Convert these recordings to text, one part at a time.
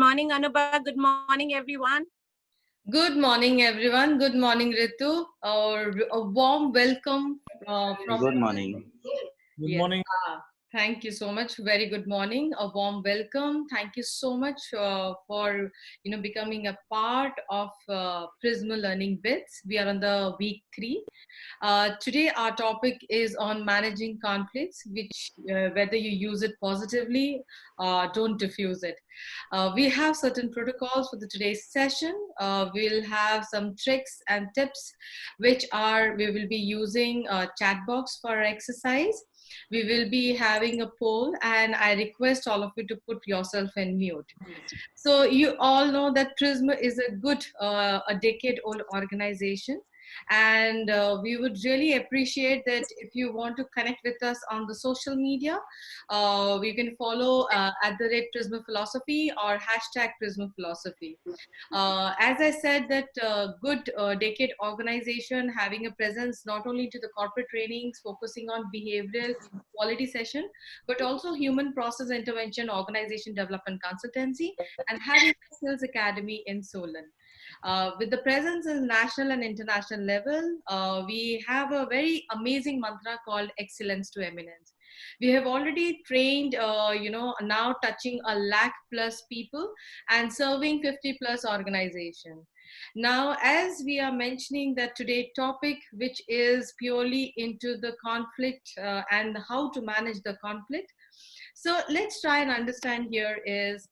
morning, Anubha. Good morning, everyone. Good morning, everyone. Good morning, Ritu. A warm welcome from Good morning. Good yes. morning. Thank you so much. Very good morning. A warm welcome. Thank you so much for becoming a part of Prism Learning Bits. We are on the week 3. Today, our topic is on managing conflicts, which whether you use it positively, don't diffuse it. We have certain protocols for the today's session. We'll have some tricks and tips, which are we will be using a chat box for our exercise. We will be having a poll, and I request all of you to put yourself in mute. So you all know that Prism is a good, a decade-old organization, and we would really appreciate that if you want to connect with us on the social media, you can follow @Prism Philosophy or #Prism Philosophy. As I said, that good decade organization having a presence not only to the corporate trainings, focusing on behavioral quality session, but also human process intervention, organization development consultancy, and having a skills academy in Solon. With the presence in national and international level, we have a very amazing mantra called excellence to eminence. We have already trained, now touching a lakh plus people and serving 50 plus organization. Now, as we are mentioning that today topic, which is purely into the conflict and how to manage the conflict. So let's try and understand here is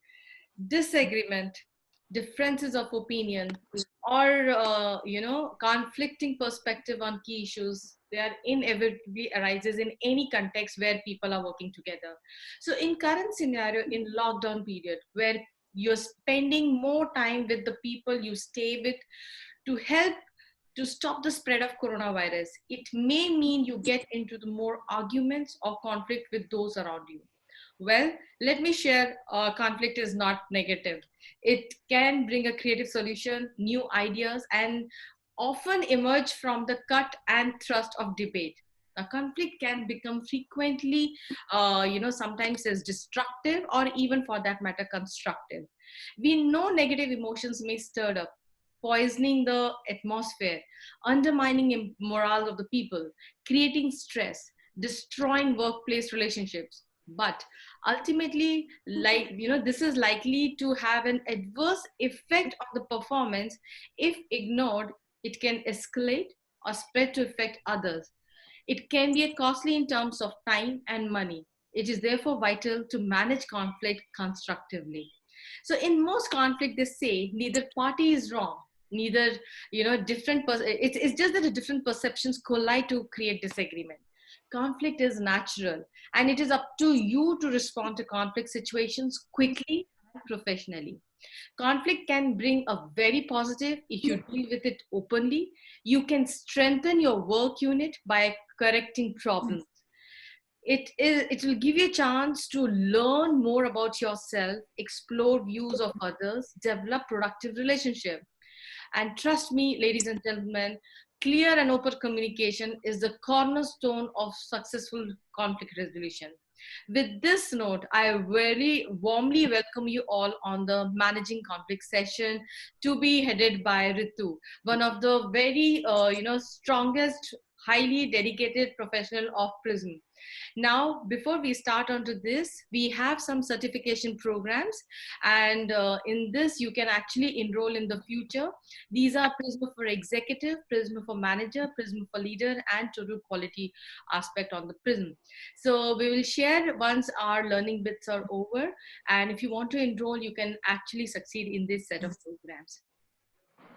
disagreement, differences of opinion, or conflicting perspective on key issues. They are inevitably arises in any context where people are working together. So in current scenario, in lockdown period, where you're spending more time with the people you stay with to help to stop the spread of coronavirus, it may mean you get into the more arguments or conflict with those around you. Well, let me share, conflict is not negative. It can bring a creative solution, new ideas, and often emerge from the cut and thrust of debate. A conflict can become frequently, sometimes as destructive or even for that matter, constructive. We know negative emotions may stir up, poisoning the atmosphere, undermining morale of the people, creating stress, destroying workplace relationships. But ultimately, this is likely to have an adverse effect on the performance. If ignored, it can escalate or spread to affect others. It can be costly in terms of time and money. It is therefore vital to manage conflict constructively. So in most conflict, they say neither party is wrong, neither, it's just that the different perceptions collide to create disagreement. Conflict is natural, and it is up to you to respond to conflict situations quickly and professionally. Conflict can bring a very positive if you deal with it openly. You can strengthen your work unit by correcting problems. It will give you a chance to learn more about yourself, explore views of others, develop productive relationship. And trust me, ladies and gentlemen, clear and open communication is the cornerstone of successful conflict resolution. With this note, I very warmly welcome you all on the Managing Conflict session to be headed by Ritu, one of the very, strongest, highly dedicated professional of Prism. Now, before we start onto this, we have some certification programs, and in this, you can actually enroll in the future. These are Prism for Executive, Prism for Manager, Prism for Leader, and Total Quality aspect on the Prism. So we will share once our learning bits are over, and if you want to enroll, you can actually succeed in this set of programs.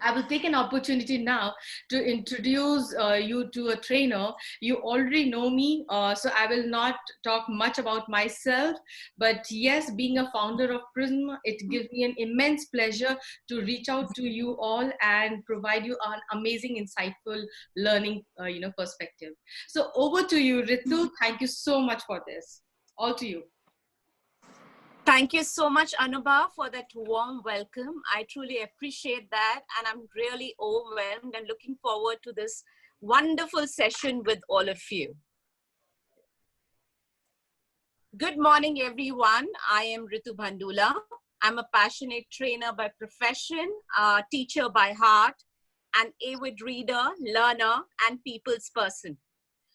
I will take an opportunity now to introduce you to a trainer. You already know me, so I will not talk much about myself. But yes, being a founder of Prism, it gives me an immense pleasure to reach out to you all and provide you an amazing, insightful learning, perspective. So over to you, Ritu. Thank you so much for this. All to you. Thank you so much, Anubha, for that warm welcome. I truly appreciate that, and I'm really overwhelmed and looking forward to this wonderful session with all of you. Good morning, everyone. I am Ritu Bandula. I'm a passionate trainer by profession, a teacher by heart, an avid reader, learner, and people's person.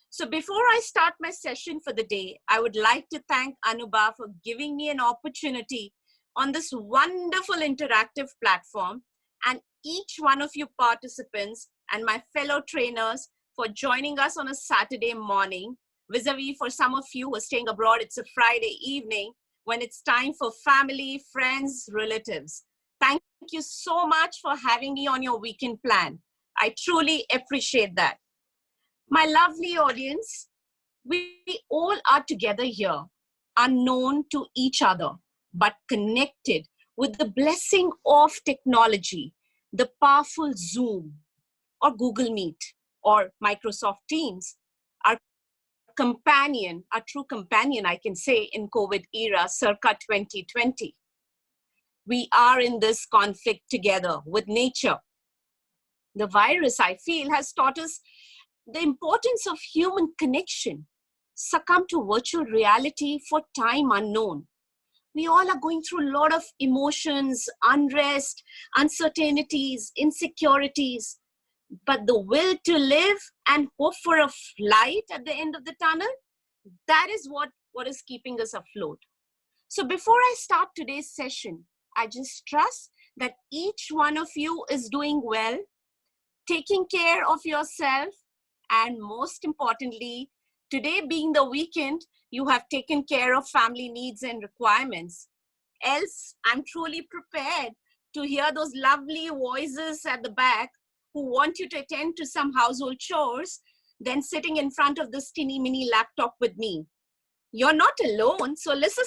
So before I start my session for the day, I would like to thank Anubha for giving me an opportunity on this wonderful interactive platform, and each one of you participants and my fellow trainers for joining us on a Saturday morning. Vis-a-vis for some of you who are staying abroad, it's a Friday evening when it's time for family, friends, relatives. Thank you so much for having me on your weekend plan. I truly appreciate that. My lovely audience, we all are together here, unknown to each other, but connected with the blessing of technology, the powerful Zoom or Google Meet or Microsoft Teams, our companion, our true companion, I can say, in COVID era circa 2020. We are in this conflict together with nature. The virus, I feel, has taught us the importance of human connection, succumb to virtual reality for time unknown. We all are going through a lot of emotions, unrest, uncertainties, insecurities, but the will to live and hope for a light at the end of the tunnel, that is what is keeping us afloat. So before I start today's session, I just trust that each one of you is doing well, taking care of yourself, and most importantly, today being the weekend, you have taken care of family needs and requirements. Else, I'm truly prepared to hear those lovely voices at the back who want you to attend to some household chores, then sitting in front of this teeny mini laptop with me. You're not alone, so listen.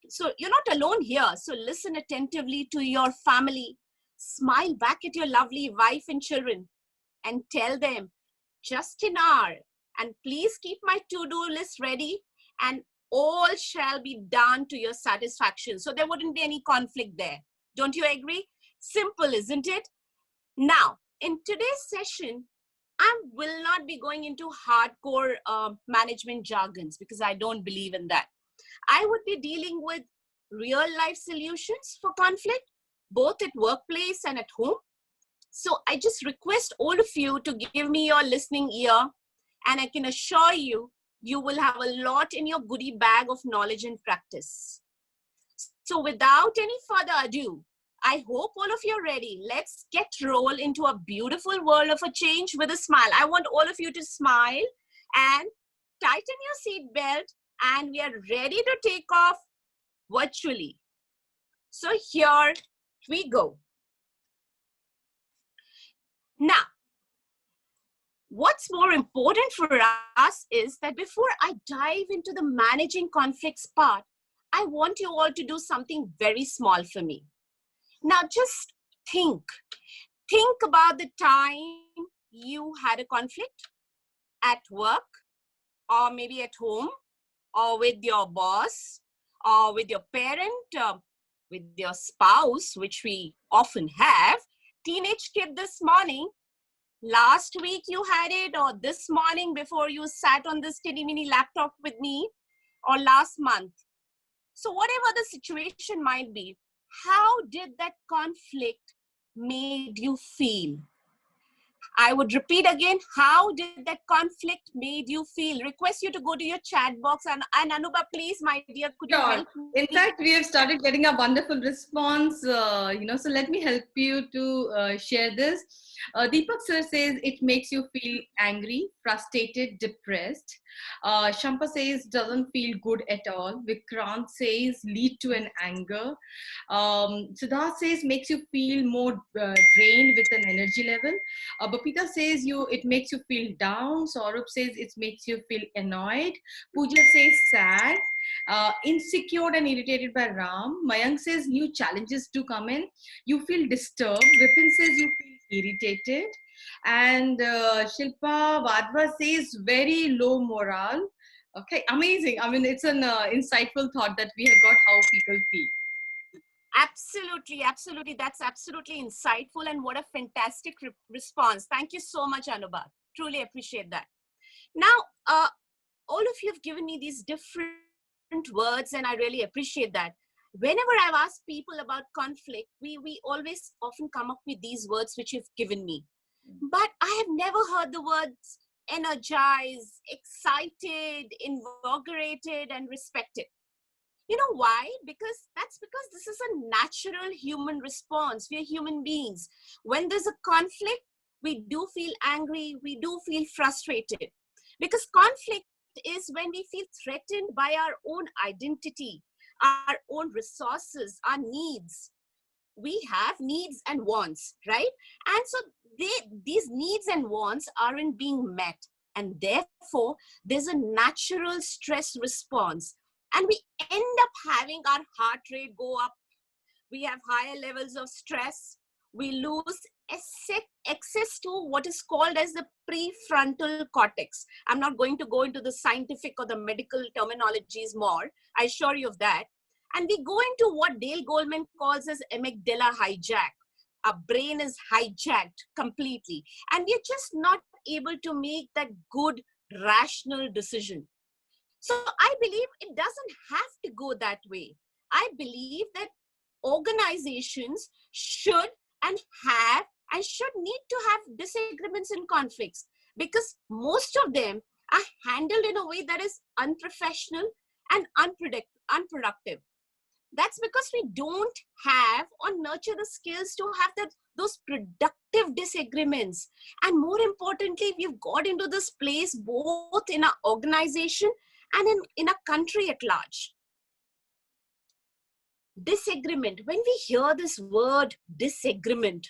So you're not alone here. So listen attentively to your family. Smile back at your lovely wife and children and tell them, just an hour, and please keep my to-do list ready, and all shall be done to your satisfaction. So there wouldn't be any conflict there. Don't you agree? Simple, isn't it? Now, in today's session, I will not be going into hardcore management jargons because I don't believe in that. I would be dealing with real life solutions for conflict, both at workplace and at home. So I just request all of you to give me your listening ear, and I can assure you, you will have a lot in your goodie bag of knowledge and practice. So without any further ado, I hope all of you are ready. Let's get roll into a beautiful world of a change with a smile. I want all of you to smile and tighten your seat belt, and we are ready to take off virtually. So here we go. Now, what's more important for us is that before I dive into the managing conflicts part, I want you all to do something very small for me. Now, just think. Think about the time you had a conflict at work, or maybe at home, or with your boss, or with your parent, with your spouse, which we often have. Teenage kid this morning, last week you had it, or this morning before you sat on this teeny mini laptop with me, or last month. So whatever the situation might be, how did that conflict made you feel? I would repeat again, how did that conflict made you feel? Request you to go to your chat box, and Anubha, please, my dear, could you Sure. help me? In fact, we have started getting a wonderful response. So let me help you to share this. Deepak sir says it makes you feel angry, frustrated, depressed. Shampa says doesn't feel good at all. Vikrant says lead to an anger. Siddharth says makes you feel more drained with an energy level. Bapita says it makes you feel down. Saurabh says it makes you feel annoyed. Pooja says sad. Insecure and irritated by Ram. Mayank says new challenges do come in. You feel disturbed. Vipin says you feel irritated. And Shilpa Vadva says very low morale. Okay, amazing. I mean, it's an insightful thought that we have got how people feel. Absolutely, absolutely. That's absolutely insightful, and what a fantastic response. Thank you so much, Anubha. Truly appreciate that. Now, all of you have given me these different words, and I really appreciate that. Whenever I've asked people about conflict, we always often come up with these words which you've given me. But I have never heard the words energized, excited, invigorated, and respected. You know why? Because this is a natural human response. We are human beings. When there's a conflict, we do feel angry, we do feel frustrated. Because conflict is when we feel threatened by our own identity, our own resources, our needs. We have needs and wants, right? And so these needs and wants aren't being met. And therefore, there's a natural stress response. And we end up having our heart rate go up. We have higher levels of stress. We lose access to what is called as the prefrontal cortex. I'm not going to go into the scientific or the medical terminologies more. I assure you of that. And we go into what Dale Goleman calls as amygdala hijack. Our brain is hijacked completely. And we're just not able to make that good, rational decision. So I believe it doesn't have to go that way. I believe that organizations should and have and should need to have disagreements and conflicts, because most of them are handled in a way that is unprofessional and unproductive. That's because we don't have or nurture the skills to have those productive disagreements. And more importantly, we've got into this place both in our organization and in a country at large. Disagreement. When we hear this word disagreement,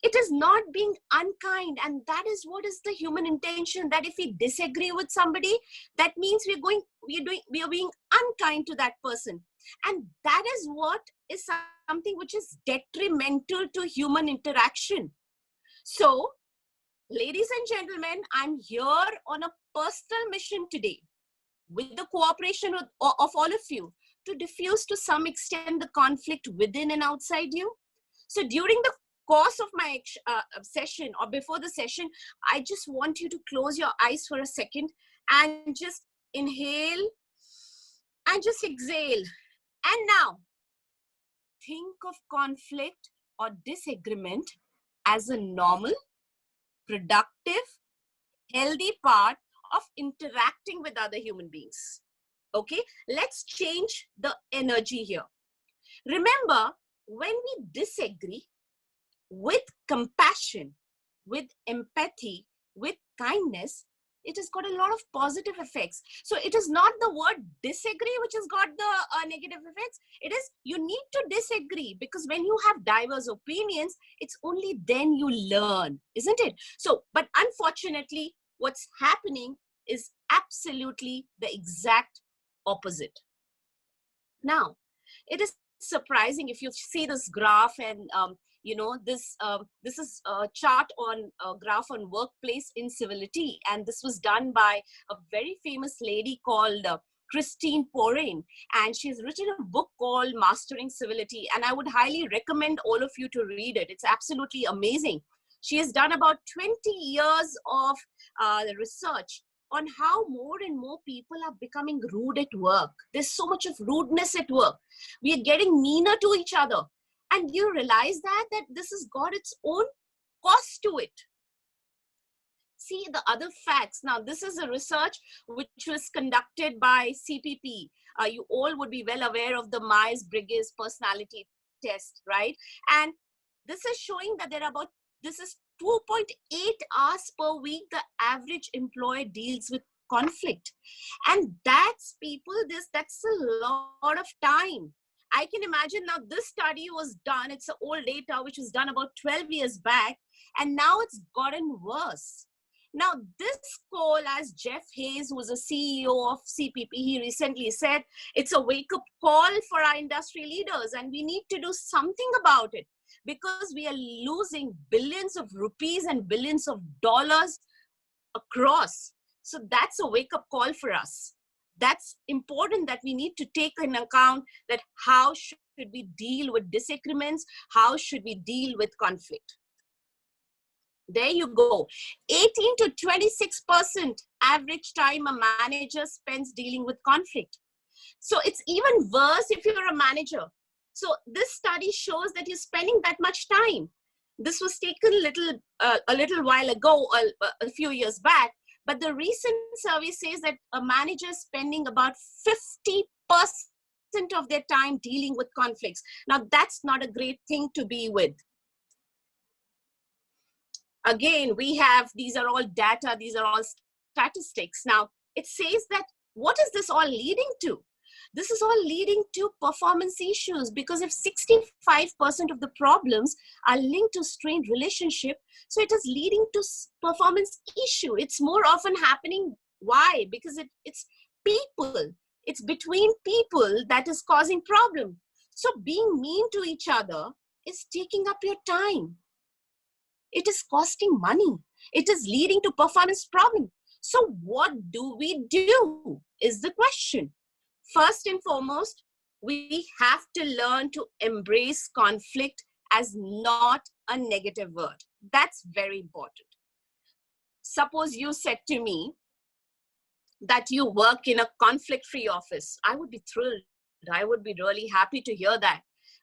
it is not being unkind, and that is what is the human intention, that if we disagree with somebody, that means we are being unkind to that person. And that is what is something which is detrimental to human interaction. So, ladies and gentlemen, I'm here on a personal mission today, with the cooperation of all of you, to diffuse to some extent the conflict within and outside you. So during the course of my session, or before the session, I just want you to close your eyes for a second and just inhale and just exhale. And now, think of conflict or disagreement as a normal, productive, healthy part of interacting with other human beings. Okay, let's change the energy here. Remember, when we disagree, with compassion, with empathy, with kindness, it has got a lot of positive effects. So it is not the word disagree which has got the negative effects. It is, you need to disagree, because when you have diverse opinions, it's only then you learn, isn't it? So, but unfortunately, what's happening is absolutely the exact opposite. Now, it is surprising if you see this graph, and this is a chart on a graph on workplace incivility, and this was done by a very famous lady called Christine Porain, and she's written a book called Mastering Civility, and I would highly recommend all of you to read it. It's absolutely amazing. She has done about 20 years of research on how more and more people are becoming rude at work. There's so much of rudeness at work. We are getting meaner to each other. And you realize that this has got its own cost to it. See the other facts. Now, this is a research which was conducted by CPP. You all would be well aware of the Myers-Briggs personality test, right? And this is showing that this is 2.8 hours per week the average employee deals with conflict. And that's a lot of time. I can imagine now this study was done, it's an old data which was done about 12 years back, and now it's gotten worse. Now this call, as Jeff Hayes, who was a CEO of CPP, he recently said, it's a wake-up call for our industry leaders, and we need to do something about it, because we are losing billions of rupees and billions of dollars across. So that's a wake-up call for us. That's important, that we need to take in account that how should we deal with disagreements, how should we deal with conflict. There you go. 18 to 26% average time a manager spends dealing with conflict. So it's even worse if you're a manager. So this study shows that you're spending that much time. This was taken a little while ago, a few years back, but the recent survey says that a manager is spending about 50% of their time dealing with conflicts. Now, that's not a great thing to be with. Again, these are all data, these are all statistics. Now, it says that what is this all leading to? This is all leading to performance issues, because if 65% of the problems are linked to strained relationship, so it is leading to performance issue. It's more often happening. Why? Because it's people. It's between people that is causing problem. So being mean to each other is taking up your time. It is costing money. It is leading to performance problem. So what do we do is the question. First and foremost, we have to learn to embrace conflict as not a negative word. That's very important. Suppose you said to me that you work in a conflict-free office. I would be thrilled. I would be really happy to hear that.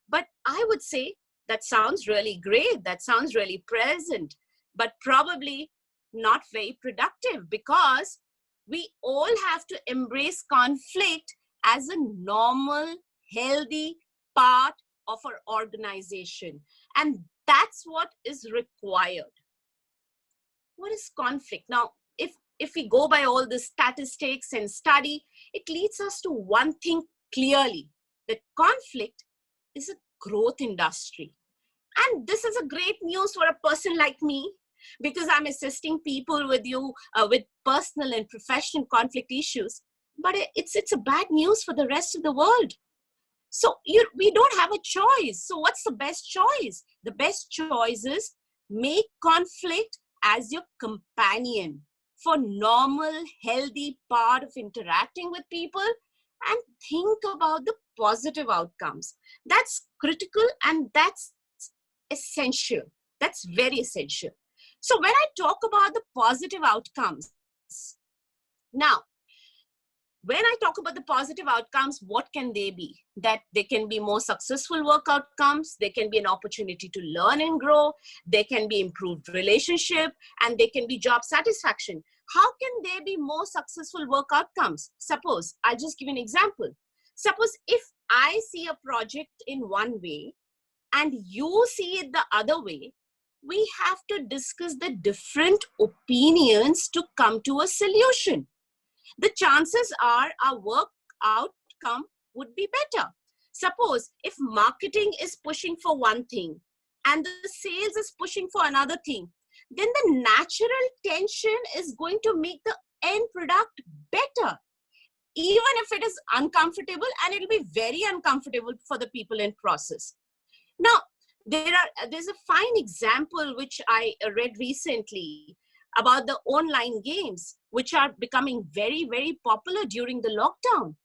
But I would say, that sounds really great. That sounds really pleasant, but probably not very productive, because we all have to embrace conflict as a normal, healthy part of our organization. And that's what is required. What is conflict? Now, if we go by all the statistics and study, it leads us to one thing clearly, that conflict is a growth industry. And this is a great news for a person like me, because I'm assisting people with personal and professional conflict issues. But it's a bad news for the rest of the world. So we don't have a choice. So what's the best choice? The best choice is make conflict as your companion for normal, healthy part of interacting with people, and think about the positive outcomes. That's critical, and that's essential. That's very essential. So when I talk about the positive outcomes, now, when I talk about the positive outcomes, what can they be? That they can be more successful work outcomes, they can be an opportunity to learn and grow, they can be improved relationship, and they can be job satisfaction. How can they be more successful work outcomes? Suppose, I'll just give an example. Suppose if I see a project in one way and you see it the other way, we have to discuss the different opinions to come to a solution. The chances are our work outcome would be better. Suppose if marketing is pushing for one thing and the sales is pushing for another thing, then the natural tension is going to make the end product better, even if it is uncomfortable, and it will be very uncomfortable for the people in process. Now, there's a fine example which I read recently about the online games, which are becoming very, very popular during the lockdown.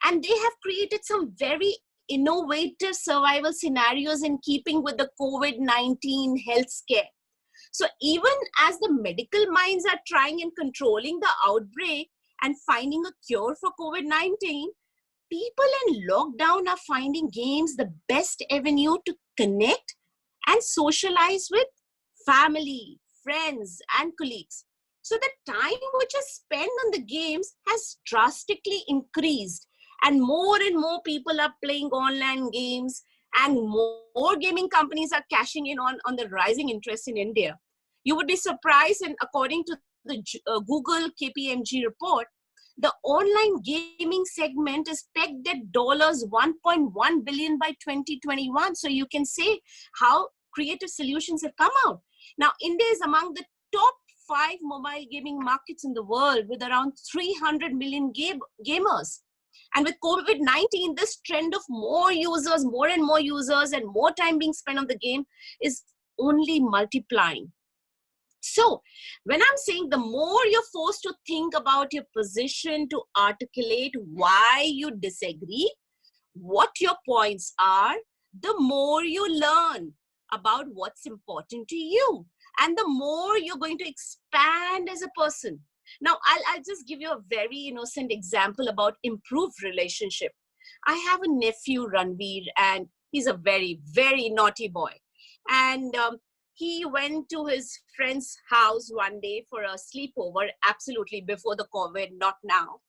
And they have created some very innovative survival scenarios in keeping with the COVID-19 health scare. So even as the medical minds are trying and controlling the outbreak and finding a cure for COVID-19, people in lockdown are finding games the best avenue to connect and socialize with family, friends, and colleagues. So the time which is spent on the games has drastically increased, and more people are playing online games, and more gaming companies are cashing in on the rising interest in India. You would be surprised, and according to the Google KPMG report, the online gaming segment is pegged at $1.1 billion by 2021. So you can say how creative solutions have come out. Now, India is among the top 5 mobile gaming markets in the world, with around 300 million gamers. And with COVID-19, this trend of more and more users, and more time being spent on the game is only multiplying. So when I'm saying the more you're forced to think about your position, to articulate why you disagree, what your points are, the more you learn about what's important to you, and the more you're going to expand as a person. Now, I'll just give you a very innocent example about improved relationship. I have a nephew, Ranveer, and he's a very, very naughty boy. And he went to his friend's house one day for a sleepover, absolutely before the COVID, not now.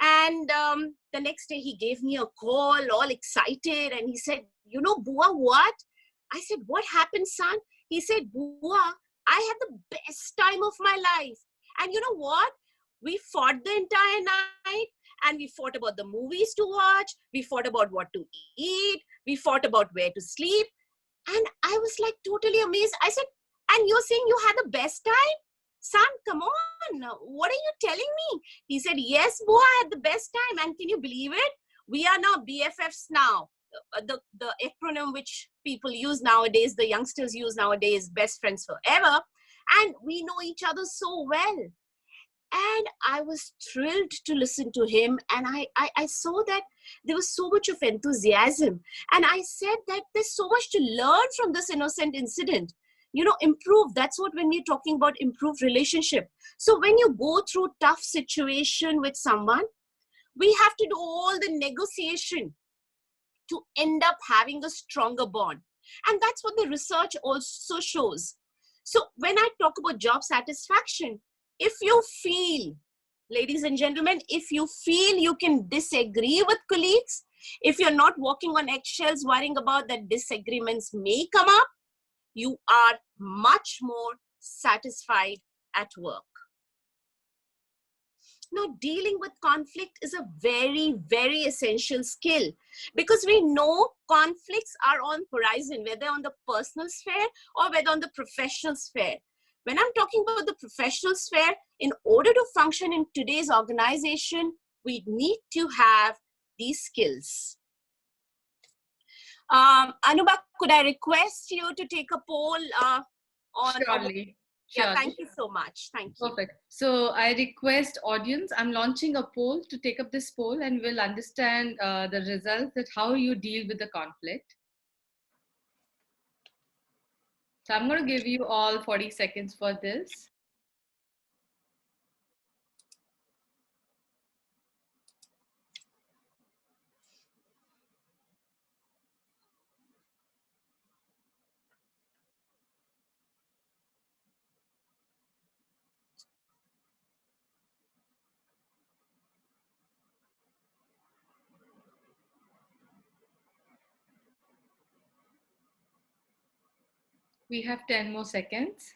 And the next day he gave me a call, all excited, and he said, Bua, what? I said, what happened, son? He said, Bua, I had the best time of my life. And you know what? We fought the entire night, and we fought about the movies to watch. We fought about what to eat. We fought about where to sleep. And I was like totally amazed. I said, and you're saying you had the best time? Son, come on. What are you telling me? He said, yes, boy, I had the best time. And can you believe it? We are now BFFs now. The acronym which people use nowadays, the youngsters use nowadays, best friends forever. And we know each other so well. And I was thrilled to listen to him. And I saw that there was so much of enthusiasm. And I said that there's so much to learn from this innocent incident. Improve. That's what when we're talking about improved relationship. So when you go through tough situation with someone, we have to do all the negotiation to end up having a stronger bond. And that's what the research also shows. So when I talk about job satisfaction, if you feel, ladies and gentlemen, if you feel you can disagree with colleagues, if you're not walking on eggshells worrying about that disagreements may come up, you are much more satisfied at work. Now, dealing with conflict is a very, very essential skill, because we know conflicts are on horizon, whether on the personal sphere or whether on the professional sphere. When I'm talking about the professional sphere, in order to function in today's organization, we need to have these skills. Anubha, could I request you to take a poll on? Surely. Yeah, thank you so much. Thank you. Perfect. So I request audience, I'm launching a poll to take up this poll, and we'll understand the results, that how you deal with the conflict. So I'm going to give you all 40 seconds for this. We have 10 more seconds.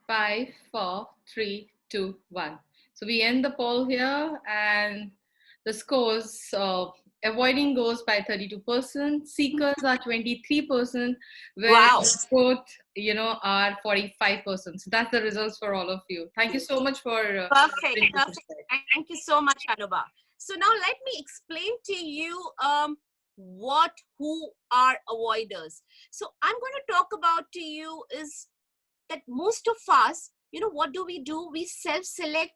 5, 4, 3, 2, 1. So we end the poll here, and the scores, avoiding goes by 32%, seekers are 23%, whereas both, are 45%. So that's the results for all of you. Thank you so much for perfect. Thank you so much, Anubha. So now let me explain to you who are avoiders. So I'm going to talk about to you is that most of us, what do? We self-select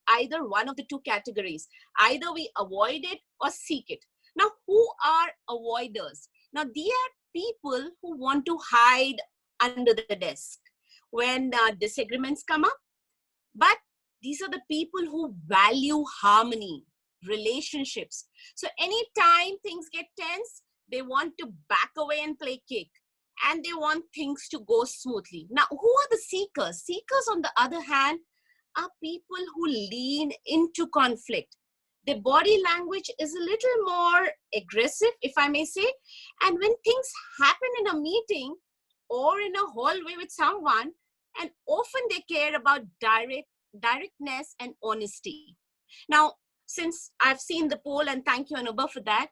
either one of the two categories. Either we avoid it or seek it. Now, who are avoiders? Now, they are people who want to hide under the desk when disagreements come up. But these are the people who value harmony, relationships. So anytime things get tense, they want to back away and play kick. And they want things to go smoothly. Now, who are the seekers? Seekers, on the other hand, are people who lean into conflict. Their body language is a little more aggressive, if I may say. And when things happen in a meeting or in a hallway with someone, and often they care about directness and honesty. Now, since I've seen the poll, and thank you, Anubha, for that,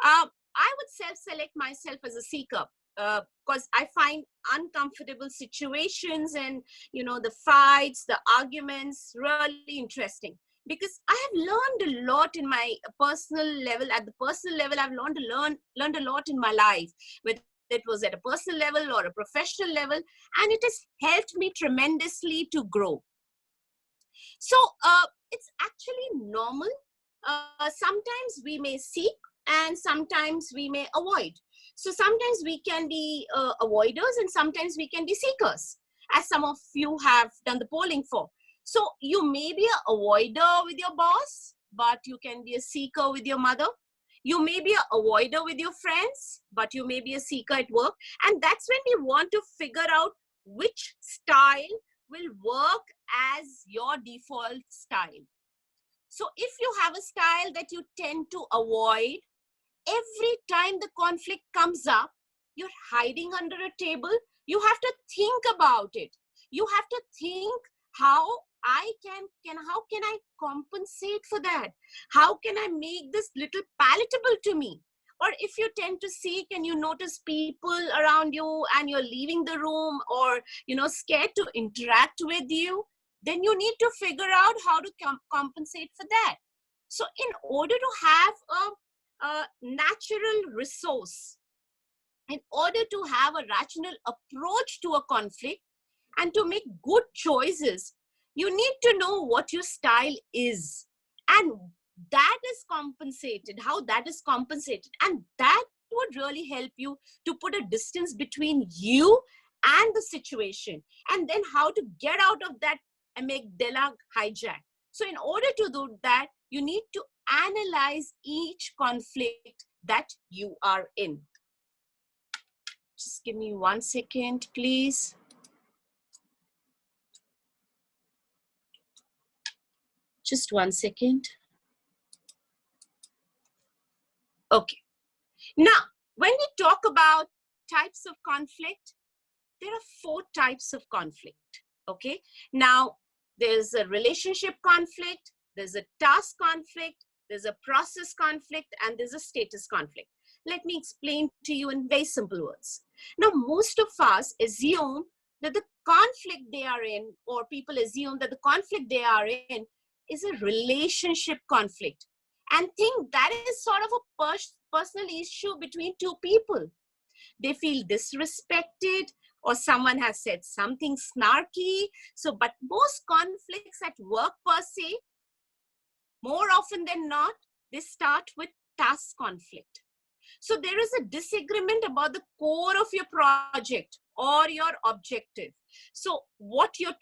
I would self-select myself as a seeker, because I find uncomfortable situations and, the fights, the arguments really interesting. Because I have learned a lot in my personal level. At the personal level, I've learned a lot in my life, whether it was at a personal level or a professional level, and it has helped me tremendously to grow. So it's actually normal. Sometimes we may seek and sometimes we may avoid. So sometimes we can be avoiders and sometimes we can be seekers, as some of you have done the polling for. So you may be an avoider with your boss, but you can be a seeker with your mother. You may be an avoider with your friends, but you may be a seeker at work. And that's when we want to figure out which style will work as your default style. So if you have a style that you tend to avoid, every time the conflict comes up, you're hiding under a table. You have to think about it. You have to think how how can I compensate for that? How can I make this little palatable to me? Or if you tend to seek and you notice people around you and you're leaving the room or, scared to interact with you, then you need to figure out how to compensate for that. So in order to have a natural resource, in order to have a rational approach to a conflict and to make good choices, you need to know what your style is and that is compensated, how that is compensated. And that would really help you to put a distance between you and the situation, and then how to get out of that amygdala hijack. So in order to do that, you need to analyze each conflict that you are in. Just give me 1 second, please. Just 1 second. Okay. Now, when we talk about types of conflict, there are 4 types of conflict. Okay. Now, there's a relationship conflict, there's a task conflict, there's a process conflict, and there's a status conflict. Let me explain to you in very simple words. Now, most of us assume that the conflict they are in, or people assume that the conflict they are in is a relationship conflict and think that is sort of a personal issue between 2 people. They feel disrespected or someone has said something snarky. So, but most conflicts at work per se, more often than not, they start with task conflict. So there is a disagreement about the core of your project or your objective. So what you're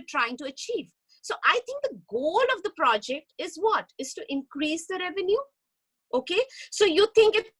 trying to achieve. So I think the goal of the project is what? Is to increase the revenue. Okay. So you think it's,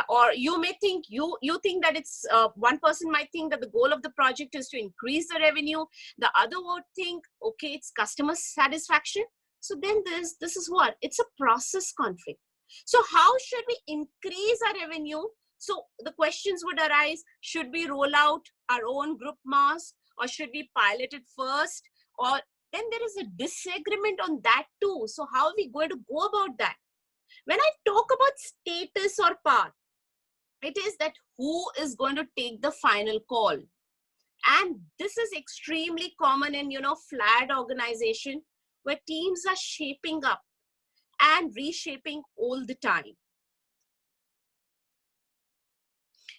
or you may think you think that it's one person might think that the goal of the project is to increase the revenue. The other would think, okay, it's customer satisfaction. So then this is what? It's a process conflict. So how should we increase our revenue? So the questions would arise, should we roll out our own group mask or should we pilot it first? Or then there is a disagreement on that too. So how are we going to go about that? When I talk about status or power, it is that who is going to take the final call. And this is extremely common in, flat organization where teams are shaping up and reshaping all the time.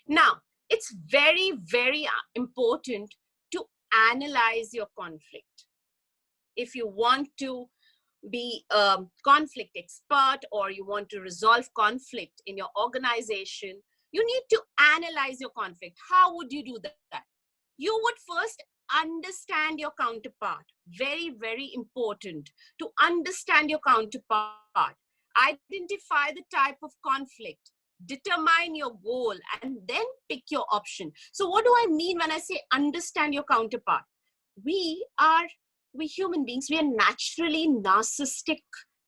Now, it's very, very important to analyze your conflict. If you want to be a conflict expert or you want to resolve conflict in your organization, you need to analyze your conflict. How would you do that? You would first understand your counterpart. Very, very important to understand your counterpart. Identify the type of conflict, determine your goal, and then pick your option. So what do I mean when I say understand your counterpart? We human beings, we are naturally narcissistic,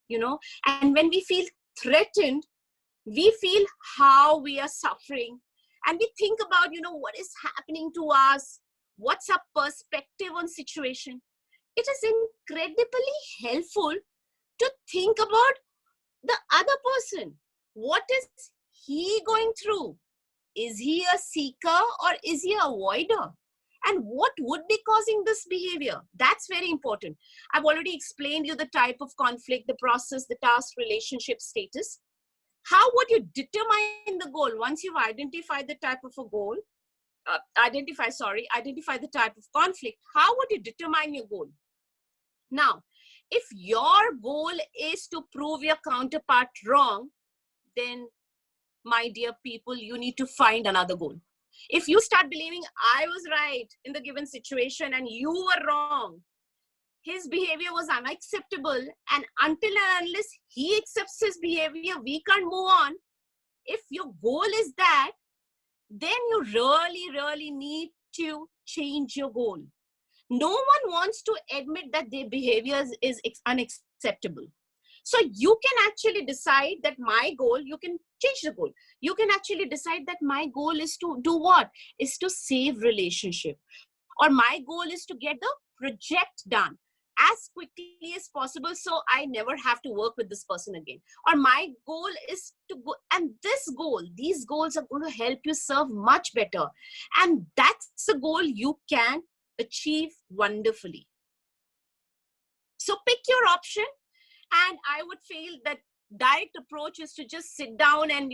and when we feel threatened, we feel how we are suffering and we think about, what is happening to us, what's our perspective on situation. It is incredibly helpful to think about the other person. What is he going through? Is he a seeker or is he a avoider? And what would be causing this behavior? That's very important. I've already explained you the type of conflict, the process, the task, relationship, status. How would you determine the goal? Once you've identified the type of a goal, identify the type of conflict, how would you determine your goal? Now, if your goal is to prove your counterpart wrong, then my dear people, you need to find another goal. If you start believing I was right in the given situation and you were wrong, his behavior was unacceptable, and until and unless he accepts his behavior, we can't move on. If your goal is that, then you really need to change your goal. No one wants to admit that their behavior is unacceptable. So you can actually decide that my goal, you can change the goal. You can actually decide that my goal is to do what? Is to save relationship. Or my goal is to get the project done as quickly as possible so I never have to work with this person again. Or my goal is to go, and these goals are going to help you serve much better. And that's the goal you can achieve wonderfully. So pick your option. And I would feel that direct approach is to just sit down and,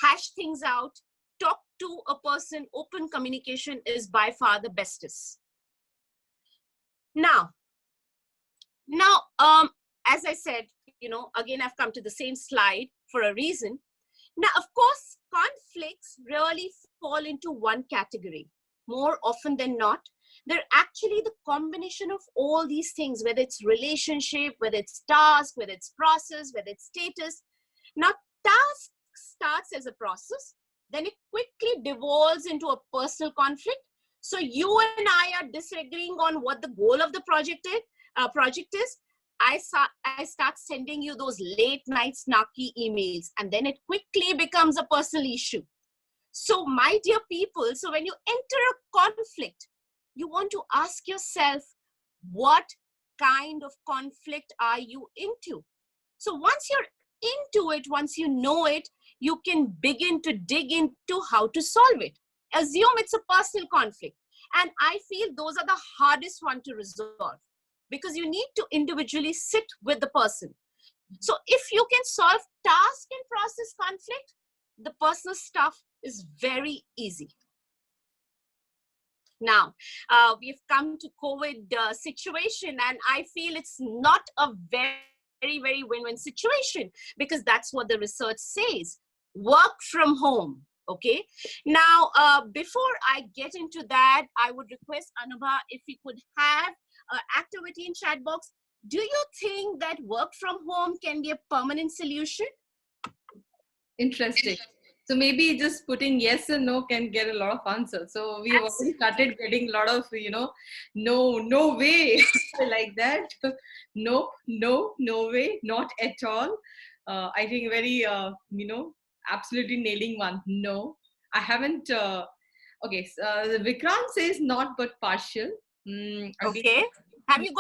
hash things out. Talk to a person. Open communication is by far the bestest. Now, as I said, again, I've come to the same slide for a reason. Now, of course, conflicts really fall into one category. More often than not, they're actually the combination of all these things, whether it's relationship, whether it's task, whether it's process, whether it's status. Now, task starts as a process, then it quickly devolves into a personal conflict. So you and I are disagreeing on what the goal of the project is. I start sending you those late night snarky emails, and then it quickly becomes a personal issue. So my dear people, so when you enter a conflict, you want to ask yourself, what kind of conflict are you into? So once you're into it, once you know it, you can begin to dig into how to solve it. Assume it's a personal conflict. And I feel those are the hardest one to resolve because you need to individually sit with the person. So if you can solve task and process conflict, the personal stuff is very easy. Now, we've come to COVID situation, and I feel it's not a very win-win situation because that's what the research says. Work from home. Okay. Now, before I get into that, I would request Anubha if we could have activity in chat box. Do you think that work from home can be a permanent solution? Interesting. So maybe just putting yes and no can get a lot of answers. So we have already started getting a lot of, no way like that. No way, not at all. I think very, absolutely nailing one. No, I haven't. Okay, so, Vikrant says not but partial. Again, Okay. Have we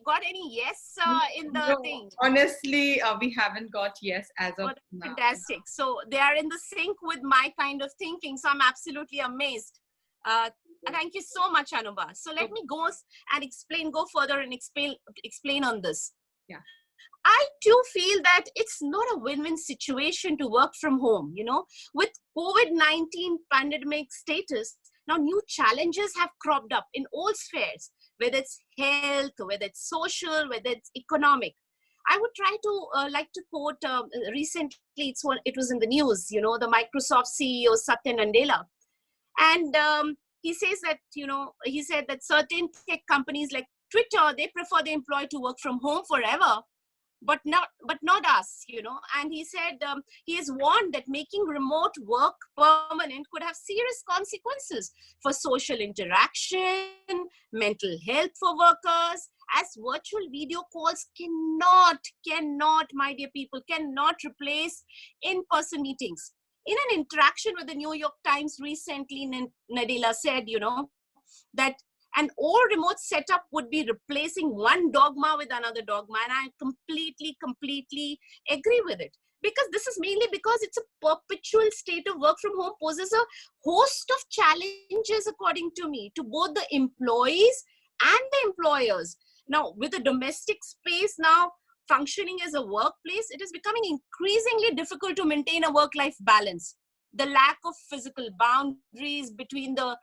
got any yes in the no, thing? honestly, we haven't got yes as of now. Fantastic. So they are in the sync with my kind of thinking. So I'm absolutely amazed. Thank you so much, Anubha. So let me go and go further and explain on this. Yeah. I too feel that it's not a win-win situation to work from home. With COVID-19 pandemic status, now new challenges have cropped up in all spheres, whether it's health, whether it's social, whether it's economic. I would try to like to quote recently. It was in the news. The Microsoft CEO Satya Nadella, and he says that he said that certain tech companies like Twitter, they prefer the employee to work from home forever, but not us. And he said he has warned that making remote work permanent could have serious consequences for social interaction, mental health for workers, as virtual video calls cannot, my dear people, cannot replace in-person meetings. In an interaction with the New York Times recently, Nadella said, that an all remote setup would be replacing one dogma with another dogma. And I completely agree with it. Because this is mainly because it's a perpetual state of work from home poses a host of challenges, according to me, to both the employees and the employers. Now, with the domestic space now functioning as a workplace, it is becoming increasingly difficult to maintain a work-life balance. The lack of physical boundaries between the,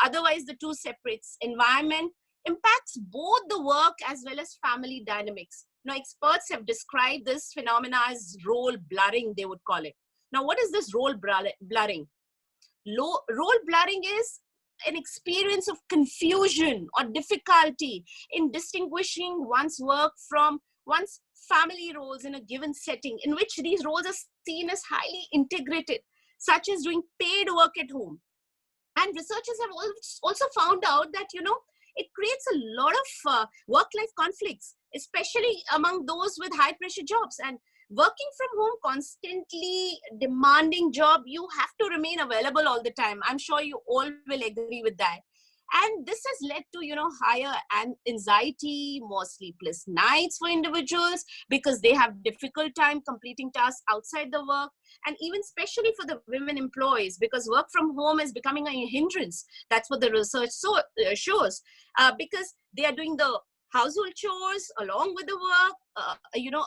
otherwise the two separates environment impacts both the work as well as family dynamics. Now, experts have described this phenomena as role blurring, they would call it. Now, what is this blurring? Role blurring is an experience of confusion or difficulty in distinguishing one's work from one's family roles in a given setting, in which these roles are seen as highly integrated, such as doing paid work at home. And researchers have also found out that, it creates a lot of work-life conflicts, especially among those with high-pressure jobs. And working from home, constantly demanding job, you have to remain available all the time. I'm sure you all will agree with that. And this has led to, higher anxiety, more sleepless nights for individuals because they have difficult time completing tasks outside the work, and even especially for the women employees, because work from home is becoming a hindrance. That's what the research shows, because they are doing the household chores along with the work,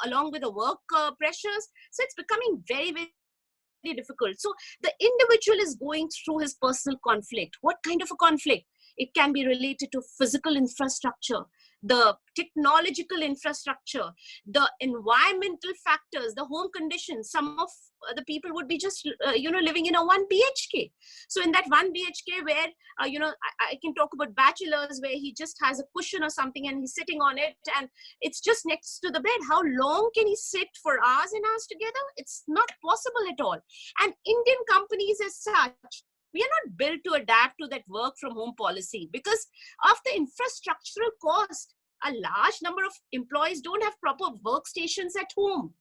along with the work pressures. So it's becoming very, very difficult. So the individual is going through his personal conflict. What kind of a conflict? It can be related to physical infrastructure, the technological infrastructure, the environmental factors, the home conditions. Some of the people would be just, living in a 1 BHK. So in that 1 BHK where, I can talk about bachelors where he just has a cushion or something and he's sitting on it and it's just next to the bed. How long can he sit for hours and hours together? It's not possible at all. And Indian companies as such, we are not built to adapt to that work from home policy because of the infrastructural cost. A large number of employees don't have proper workstations at home,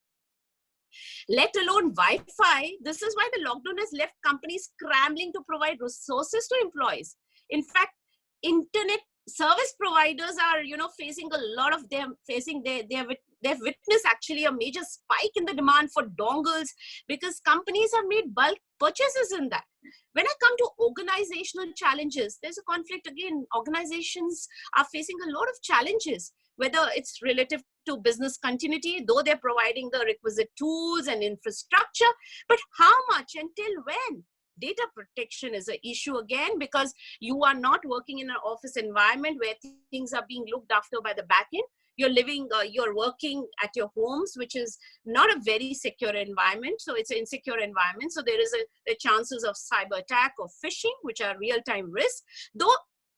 let alone Wi-Fi. This is why the lockdown has left companies scrambling to provide resources to employees. In fact, internet service providers are, facing a lot of them, they've witnessed actually a major spike in the demand for dongles because companies have made bulk purchases in that. When I come to organizational challenges, there's a conflict again. Organizations are facing a lot of challenges, whether it's relative to business continuity, though they're providing the requisite tools and infrastructure, but how much, until when? Data protection is an issue again because you are not working in an office environment where things are being looked after by the back end. You're working at your homes, which is not a very secure environment. So it's an insecure environment. So there is the chances of cyber attack or phishing, which are real-time risks. Though,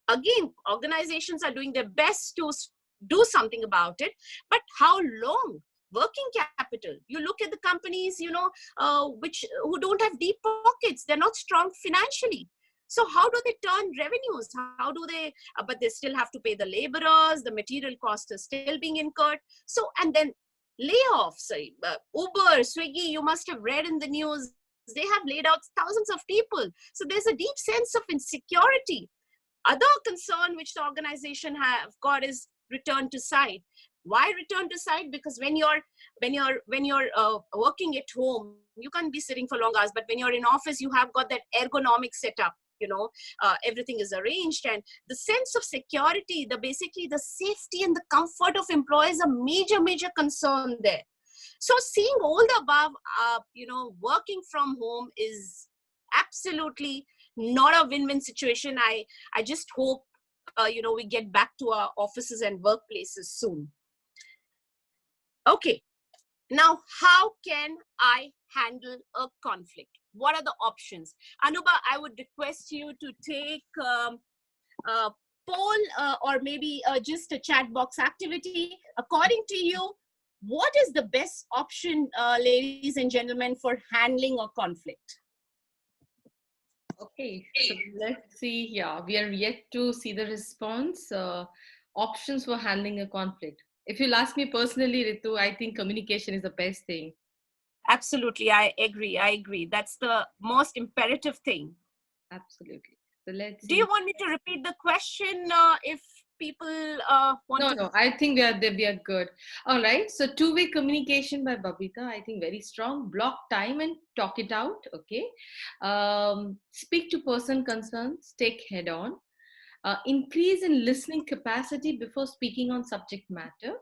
again, organizations are doing their best to do something about it. But how long? Working capital. You look at the companies, who don't have deep pockets. They're not strong financially. So how do they turn revenues? How do they, but they still have to pay the laborers, the material cost is still being incurred. So, and then layoffs, Uber, Swiggy, you must have read in the news, they have laid out thousands of people. So there's a deep sense of insecurity. Other concern which the organization have got is return to site. Why return to site? Because when you're working at home, you can't be sitting for long hours, but when you're in office, you have got that ergonomic setup. Everything is arranged, and the sense of security, basically the safety and the comfort of employees, a major concern there. So seeing all the above, working from home is absolutely not a win-win situation. I just hope we get back to our offices and workplaces soon. Okay, now how can I handle a conflict? What are the options? Anuba, I would request you to take a poll or maybe just a chat box activity. According to you, what is the best option, ladies and gentlemen, for handling a conflict? Okay, so let's see here. We are yet to see the response. Options for handling a conflict. If you'll ask me personally, Ritu, I think communication is the best thing. Absolutely, I agree. That's the most imperative thing. Absolutely. So let's see. Do you want me to repeat the question if people want to? No, I think we are good. All right. So two-way communication by Babita, I think very strong. Block time and talk it out. Okay. Speak to person concerns. Take head on. Increase in listening capacity before speaking on subject matter.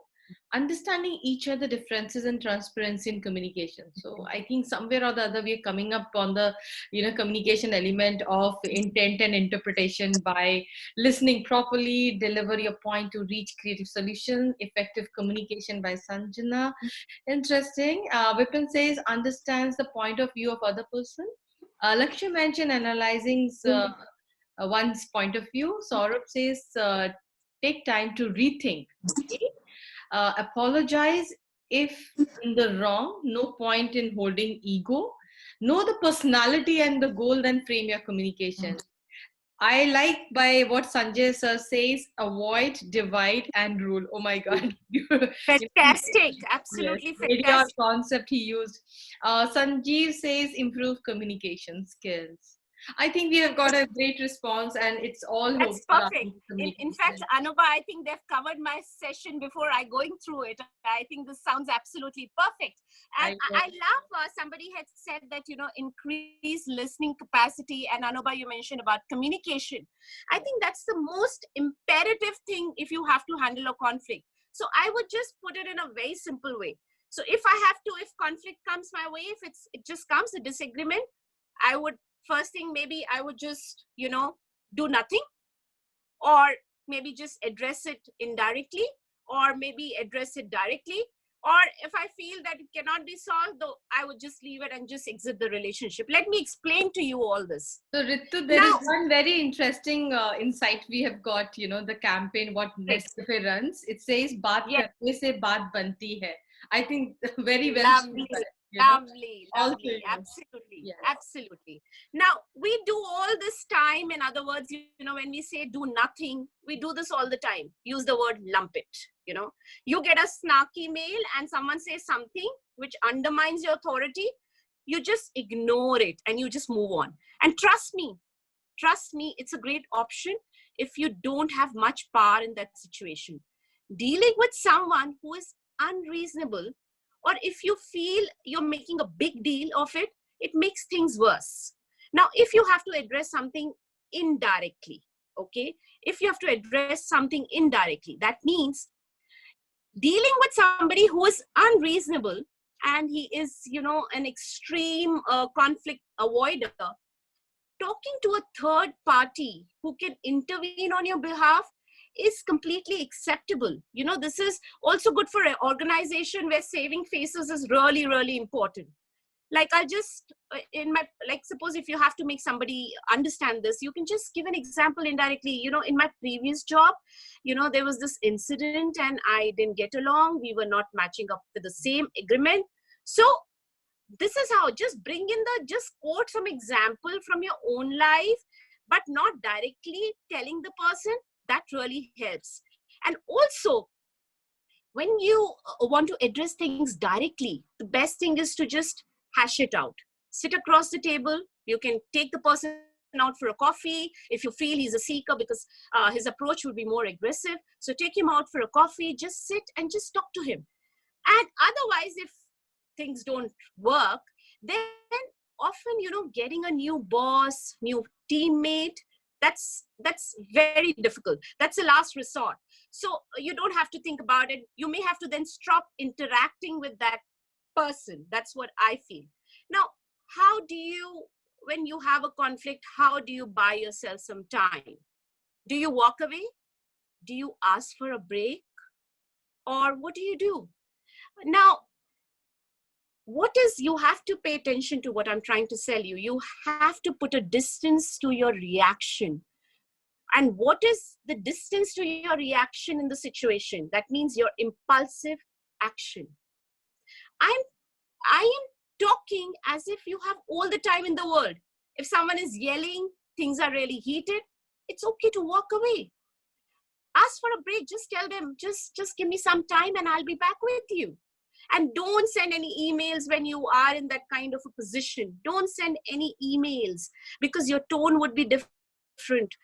understanding each other differences and transparency in communication. So I think somewhere or the other we're coming up on the communication element of intent and interpretation by listening properly, deliver your point to reach creative solution, effective communication by Sanjana. Interesting. Vipin says understands the point of view of other person. Lakshmi mentioned analyzing one's point of view. Saurabh says take time to rethink. Okay. Apologize if in the wrong. No point in holding ego. Know the personality and the goal, then frame your communication. I like by what Sanjay sir says, avoid, divide, and rule. Oh my God. Fantastic. Yes, Absolutely ADR fantastic. concept he used. Sanjeev says improve communication skills. I think we have got a great response and it's all That's hope perfect. around In fact, communication. Anuba, I think they've covered my session before I going through it. I think this sounds absolutely perfect. And I I love somebody had said that, increase listening capacity. And Anuba, you mentioned about communication. I think that's the most imperative thing if you have to handle a conflict. So I would just put it in a very simple way. So if conflict comes my way, if it just comes a disagreement, I would first thing, maybe I would just, do nothing, or maybe just address it indirectly, or maybe address it directly. Or if I feel that it cannot be solved, though, I would just leave it and just exit the relationship. Let me explain to you all this. So Ritu, there is Now, one very interesting insight we have got, the campaign, what great. Nescafe runs. It says, "Baat Yes, karne se baat banti hai." I think very well lovely, said, lovely, all lovely. famous. Absolutely, Yes. absolutely. Now, we do all this time. In other words, when we say do nothing, we do this all the time. Use the word lump it. You get a snarky mail and someone says something which undermines your authority. You just ignore it and you just move on. And trust me, it's a great option if you don't have much power in that situation. Dealing with someone who is unreasonable, or if you feel you're making a big deal of it, it makes things worse. Now, if you have to address something indirectly, okay, if you have to address something indirectly, that means dealing with somebody who is unreasonable and he is, an extreme conflict avoider, talking to a third party who can intervene on your behalf is completely acceptable. This is also good for an organization where saving faces is really, really important. Like I just suppose if you have to make somebody understand this, you can just give an example indirectly. In my previous job, there was this incident and I didn't get along. We were not matching up to the same agreement. So this is how, just quote some example from your own life, but not directly telling the person. That really helps. And also, when you want to address things directly, the best thing is to just hash it out. Sit across the table. You can take the person out for a coffee if you feel he's a seeker, because his approach would be more aggressive. So take him out for a coffee, just sit and just talk to him. And otherwise, if things don't work, then often, getting a new boss, new teammate, that's very difficult. That's a last resort. So you don't have to think about it. You may have to then stop interacting with that person. That's what I feel. Now, how do you, when you have a conflict, how do you buy yourself some time? Do you walk away? Do you ask for a break? Or what do you do? Now, you have to pay attention to what I'm trying to tell you. You have to put a distance to your reaction. And what is the distance to your reaction in the situation? That means your impulsive action. I'm I am talking as if you have all the time in the world. If someone is yelling, things are really heated, it's okay to walk away. Ask for a break. Just tell them, just give me some time and I'll be back with you. And don't send any emails when you are in that kind of a position. Don't send any emails because your tone would be different.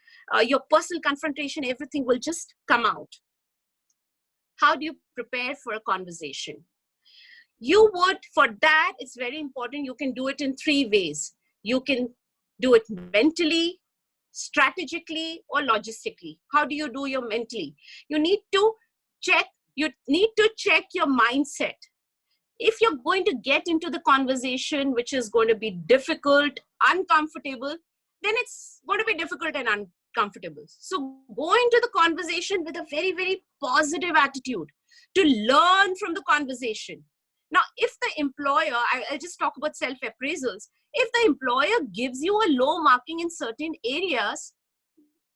Your personal confrontation, everything will just come out. How do you prepare for a conversation? You would, for that, it's very important. You can do it in three ways. You can do it mentally, strategically, or logistically. How do you do your mentally? You need to check You need to check your mindset. If you're going to get into the conversation, which is going to be difficult, uncomfortable, then it's going to be difficult and uncomfortable. So go into the conversation with a very, very positive attitude to learn from the conversation. Now, if the employer, I'll just talk about self-appraisals, if the employer gives you a low marking in certain areas,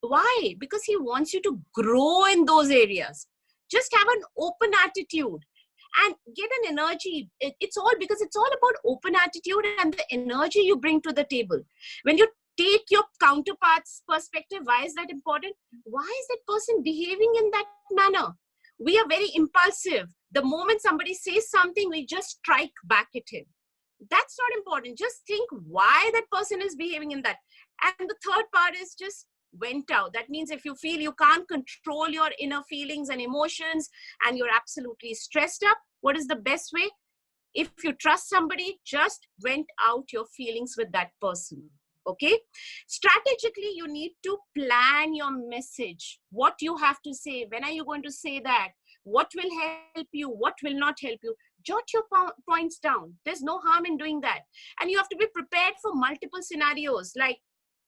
why? Because he wants you to grow in those areas. Just have an open attitude and get an energy. It's all because it's all about open attitude and the energy you bring to the table. When you take your counterpart's perspective, why is that important? Why is that person behaving in that manner? We are very impulsive. The moment somebody says something, we just strike back at him. That's not important. Just think why that person is behaving in that. And the third part is just vent out. That means if you feel you can't control your inner feelings and emotions and you're absolutely stressed up, what is the best way? If you trust somebody, just vent out your feelings with that person. Okay? Strategically, you need to plan your message. What you have to say, when are you going to say that? What will help you? What will not help you? Jot your points down. There's no harm in doing that. And you have to be prepared for multiple scenarios. Like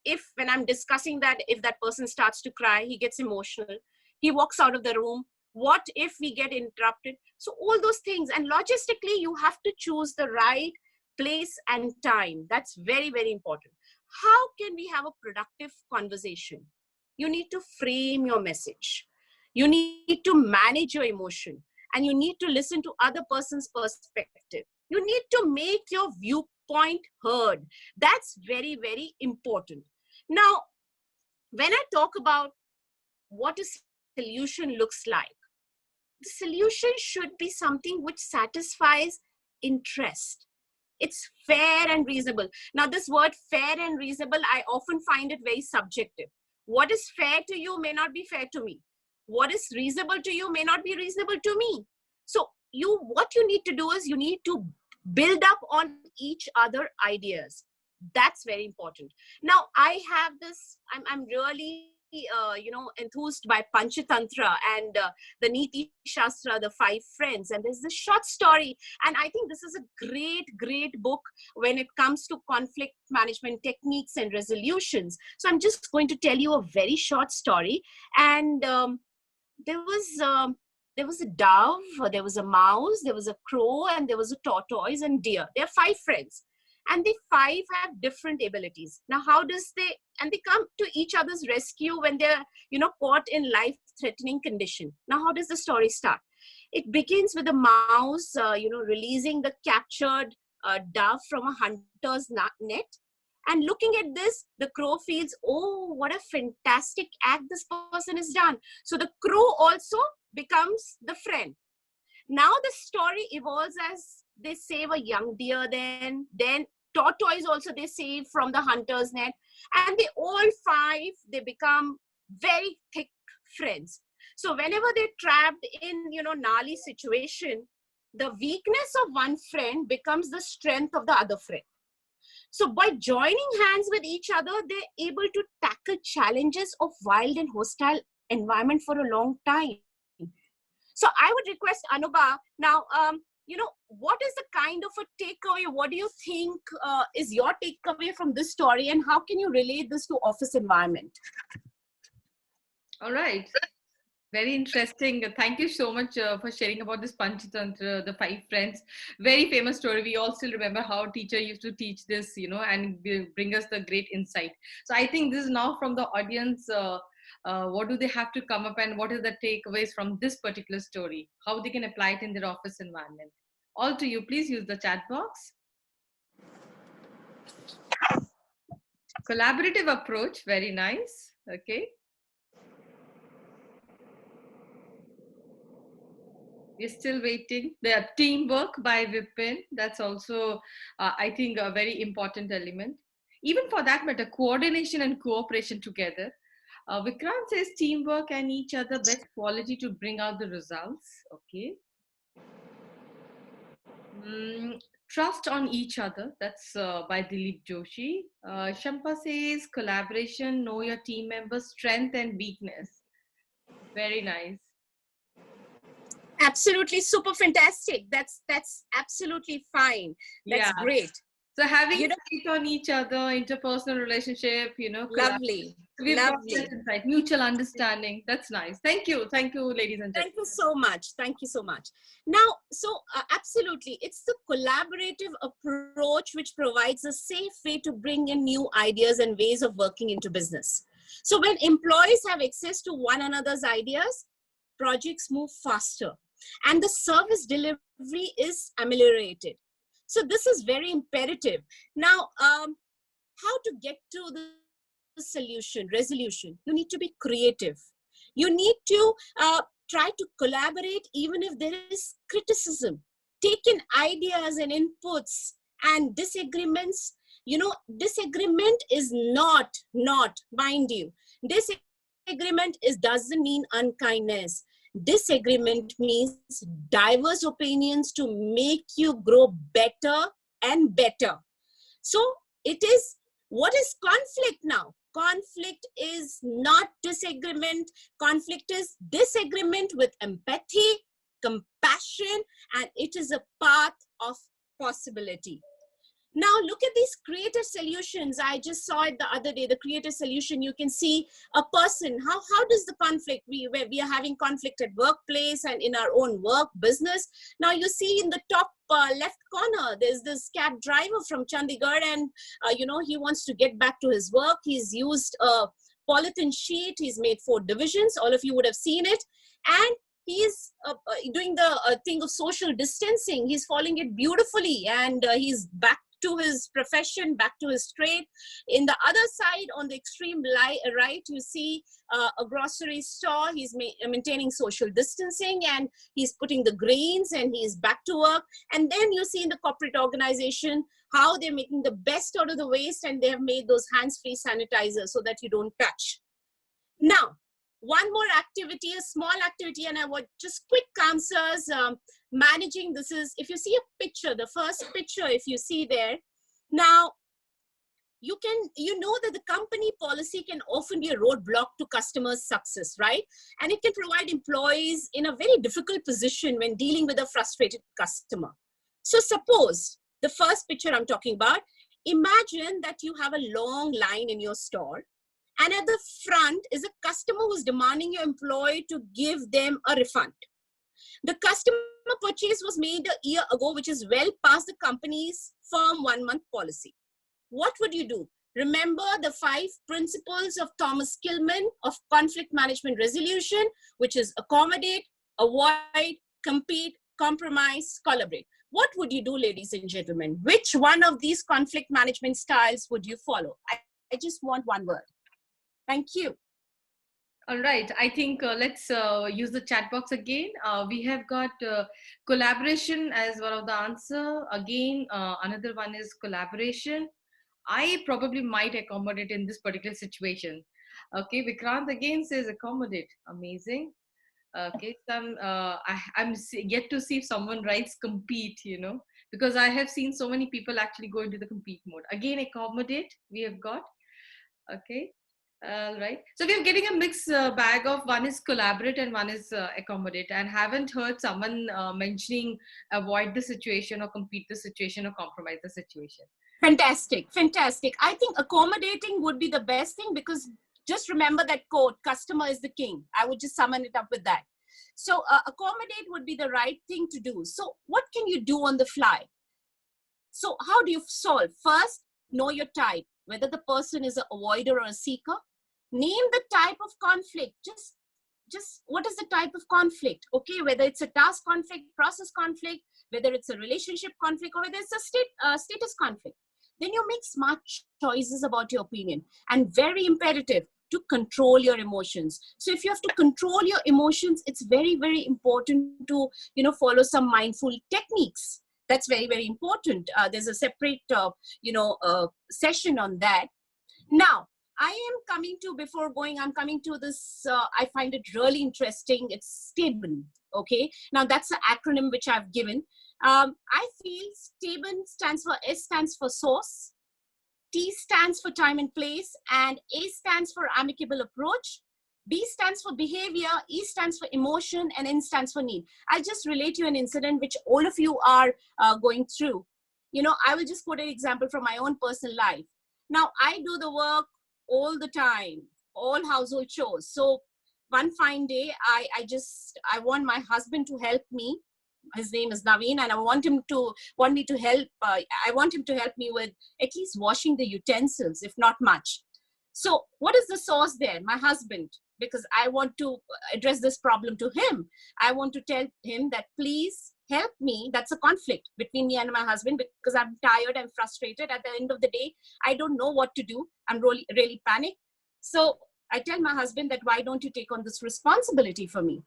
if when I'm discussing that, if that person starts to cry, he gets emotional, he walks out of the room, what if we get interrupted? So all those things, and logistically, you have to choose the right place and time. That's very, very important. How can we have a productive conversation? You need to frame your message. You need to manage your emotion, and you need to listen to other person's perspective. You need to make your viewpoint heard. That's very, very important. Now, when I talk about what a solution looks like, the solution should be something which satisfies interest. It's fair and reasonable. Now, this word fair and reasonable, I often find it very subjective. What is fair to you may not be fair to me. What is reasonable to you may not be reasonable to me. So, what you need to do is you need to build up on each other ideas. That's very important. Now, I have this, I'm really enthused by Panchatantra and the Niti Shastra, the Five Friends, and there's this short story, and I think this is a great book when it comes to conflict management techniques and resolutions. So I'm just going to tell you a very short story. And there was there was a dove, there was a mouse, there was a crow, and there was a tortoise and deer. They're five friends, and the five have different abilities. Now, how does they, and they come to each other's rescue when they're caught in life-threatening condition. Now, how does the story start? It begins with the mouse, releasing the captured dove from a hunter's net. And looking at this, the crow feels, oh, what a fantastic act this person has done. So the crow also becomes the friend. Now the story evolves as they save a young deer, then tortoise also they save from the hunter's net, and they all five, they become very thick friends. So whenever they're trapped in gnarly situation, the weakness of one friend becomes the strength of the other friend. So by joining hands with each other, they're able to tackle challenges of wild and hostile environment for a long time. So I would request Anubha now, what is the kind of a takeaway? What do you think is your takeaway from this story, and how can you relate this to office environment? All right. Very interesting. Thank you so much for sharing about this Panchatantra, the Five Friends. Very famous story. We all still remember how teacher used to teach this, and bring us the great insight. So I think this is now from the audience. What do they have to come up, and what are the takeaways from this particular story? How they can apply it in their office environment? All to you. Please use the chat box. Collaborative approach. Very nice. Okay. We're still waiting. The teamwork by Vipin, that's also, I think, a very important element. Even for that matter, coordination and cooperation together. Vikrant says teamwork and each other best quality to bring out the results. Okay. Trust on each other. That's by Dilip Joshi. Shampa says collaboration, know your team members' strength and weakness. Very nice. Absolutely super fantastic. That's absolutely fine. That's Yeah. great. So having You know, faith on each other, interpersonal relationship, lovely, so we've got that lovely. insight, mutual understanding. That's nice. Thank you. Thank you, ladies and Thank gentlemen. you so much. Thank you so much. Now, so absolutely, it's the collaborative approach which provides a safe way to bring in new ideas and ways of working into business. So when employees have access to one another's ideas, projects move faster and the service delivery is ameliorated. So this is very imperative. Now, how to get to the resolution? You need to be creative. You need to try to collaborate even if there is criticism. Take in ideas and inputs and disagreements. Disagreement is not, mind you, disagreement doesn't mean unkindness. Disagreement means diverse opinions to make you grow better and better. So it is, what is conflict now? Conflict is not disagreement. Conflict is disagreement with empathy, compassion, and it is a path of possibility. Now look at these creative solutions. I just saw it the other day, the creative solution. You can see a person, how does the conflict, where we are having conflict at workplace and in our own work business. Now you see in the top left corner, there's this cab driver from Chandigarh, and he wants to get back to his work. He's used a polythene sheet. He's made 4 divisions. All of you would have seen it. And he's doing the thing of social distancing. He's following it beautifully, and he's back to his profession, back to his trade. In the other side, on the extreme right, you see a grocery store. He's maintaining social distancing, and he's putting the grains, and he's back to work. And then you see in the corporate organization how they're making the best out of the waste, and they have made those hands-free sanitizers so that you don't touch. Now, one more activity, a small activity, and I want just quick answers. Managing, this is, if you see a picture, the first picture, if you see there, now you know that the company policy can often be a roadblock to customers' success, right? And it can provide employees in a very difficult position when dealing with a frustrated customer. So suppose the first picture I'm talking about, imagine that you have a long line in your store, and at the front is a customer who's demanding your employee to give them a refund. The customer purchase was made a year ago, which is well past the company's firm 1-month policy. What would you do? Remember the 5 principles of Thomas Kilmann of conflict management resolution, which is accommodate, avoid, compete, compromise, collaborate. What would you do, ladies and gentlemen? Which one of these conflict management styles would you follow? I just want one word. Thank you. All right. I think let's use the chat box again. We have got collaboration as one of the answer. Again, another one is collaboration. I probably might accommodate in this particular situation. Okay, Vikrant again says accommodate. Amazing. Okay, I'm yet to see if someone writes compete, because I have seen so many people actually go into the compete mode. Again, accommodate we have got. Okay. All right. So we're getting a mixed bag of, one is collaborate and one is accommodate, and haven't heard someone mentioning avoid the situation or compete the situation or compromise the situation. Fantastic. Fantastic. I think accommodating would be the best thing, because just remember that quote, customer is the king. I would just summon it up with that. So accommodate would be the right thing to do. So what can you do on the fly? So how do you solve? First, know your type, whether the person is an avoider or a seeker. Name the type of conflict. Just what is the type of conflict? Okay, whether it's a task conflict, process conflict, whether it's a relationship conflict, or whether it's a status conflict. Then you make smart choices about your opinion. And very imperative, to control your emotions. So if you have to control your emotions, it's very, very important to follow some mindful techniques. That's very, very important. There's a separate session on that. Now, I am coming to, before going, I'm coming to this, I find it really interesting. It's STABN, okay? Now, that's an acronym which I've given. I feel STABN stands for, S stands for source, T stands for time and place, and A stands for amicable approach, B stands for behavior, E stands for emotion, and N stands for need. I'll just relate you an incident which all of you are going through. I will just quote an example from my own personal life. Now, I do the work all the time, all household chores. So one fine day, I want my husband to help me. His name is Naveen, and I want me to help. I want him to help me with at least washing the utensils, if not much. So what is the source there? My husband, because I want to address this problem to him. I want to tell him that please help me. That's a conflict between me and my husband because I'm tired and frustrated. At the end of the day, I don't know what to do. I'm really panicked. So I tell my husband that why don't you take on this responsibility for me?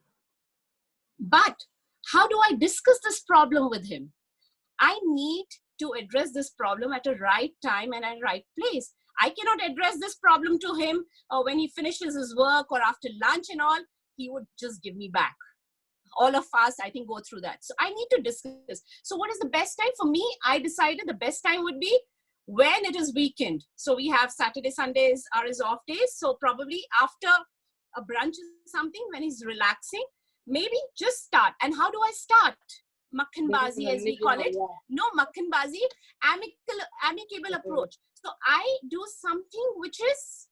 But how do I discuss this problem with him? I need to address this problem at a right time and at a right place. I cannot address this problem to him when he finishes his work or after lunch and all. He would just give me back. All of us, I think, go through that. So I need to discuss. So what is the best time for me? I decided the best time would be when it is weekend. So we have Saturday, Sundays are his off days. So probably after a brunch or something, when he's relaxing, maybe just start. And how do I start? Makhanbazi, as we call it. No, Makhanbazi, amicable approach. So I do something which is,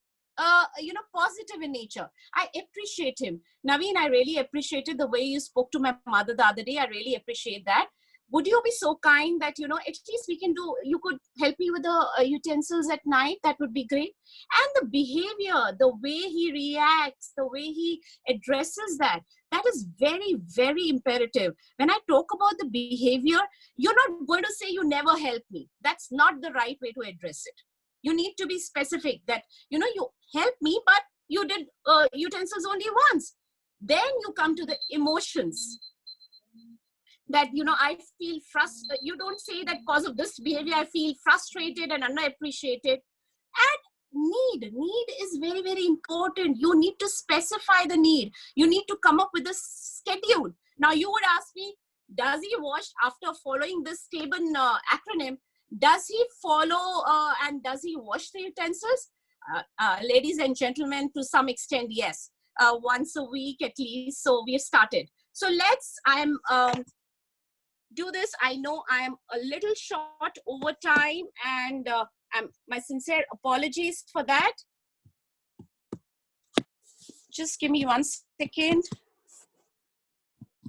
positive in nature. I appreciate him. Naveen, I really appreciated the way you spoke to my mother the other day. I really appreciate that. Would you be so kind that, at least you could help me with the utensils at night? That would be great. And the behavior, the way he reacts, the way he addresses that is very, very imperative. When I talk about the behavior, you're not going to say you never help me. That's not the right way to address it. You need to be specific that, you help me, but you did utensils only once. Then you come to the emotions. That, I feel frustrated. You don't say that because of this behavior, I feel frustrated and underappreciated. And need is very, very important. You need to specify the need. You need to come up with a schedule. Now you would ask me, does he wash after following this stable acronym? Does he follow and does he wash the utensils? Ladies and gentlemen, to some extent, yes. Once a week at least. So we've started. So do this. I know I am a little short over time, and my sincere apologies for that. Just give me 1 second.